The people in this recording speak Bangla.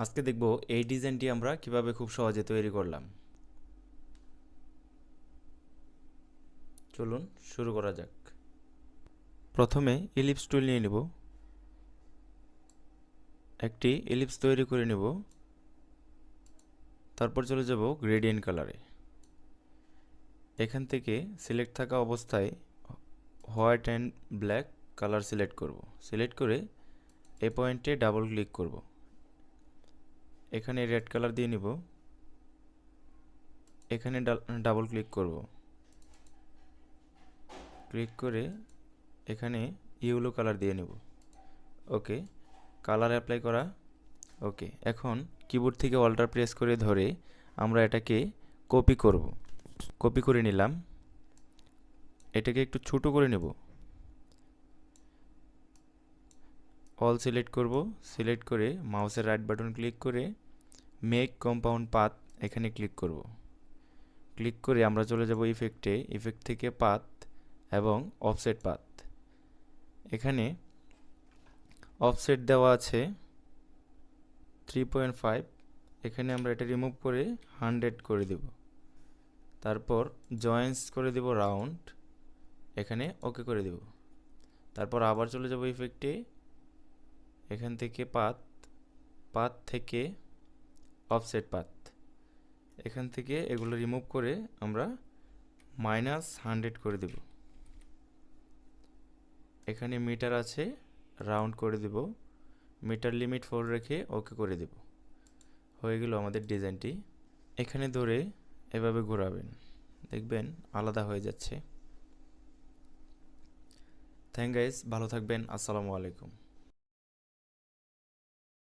আজকে দেখব এই ডিজাইনটি আমরা কিভাবে খুব সহজে তৈরি করলাম। চলুন শুরু করা যাক। প্রথমে ইলিপস টুল নিয়ে নেব, একটি ইলিপস তৈরি করে নেব। তারপর চলে যাব গ্রেডিয়েন্ট কালারে। এখান থেকে সিলেক্ট থাকা অবস্থায় white and black colour select করব। সিলেক্ট করে এই পয়েন্টে ডাবল ক্লিক করব। এখানে রেড কালার দিয়ে নিব, এখানে ডাবল ক্লিক করব। ক্লিক করে এখানে ইয়েলো কালার দিয়ে নেব। ওকে, কালার অ্যাপ্লাই করা। ওকে, এখন কিবোর্ড থেকে অল্টার প্রেস করে ধরে আমরা এটাকে কপি করব। কপি করে নিলাম, এটাকে একটু ছোট করে নেব। অল সিলেক্ট করব, সিলেক্ট করে মাউসের রাইট বাটন ক্লিক করে মেক কম্পাউন্ড পাথ এখানে ক্লিক করব। ক্লিক করে আমরা চলে যাব ইফেক্টে, ইফেক্ট থেকে পাথ এবং অফসেট পাথ। এখানে অফসেট দেওয়া আছে 3.5, এখানে আমরা এটা রিমুভ করে 100 করে দেব। তারপর জয়েন্টস করে দেব রাউন্ড, এখানে ওকে করে দেব। তারপর আবার চলে যাব ইফেক্টে, এখান থেকে পাথ, পাথ থেকে অফসেট পাথ, এখান থেকে এগুলো রিমুভ করে আমরা -100 করে দেব। এখানে মিটার আছে, রাউন্ড করে দেব, মিটার লিমিট 4 রেখে ওকে করে দেব। হয়ে গেল আমাদের ডিজাইনটি। এখানে ধরে এভাবে ঘোরাবেন, দেখবেন আলাদা হয়ে যাচ্ছে। থ্যাংক গাইস, ভালো থাকবেন। আসসালামু আলাইকুম।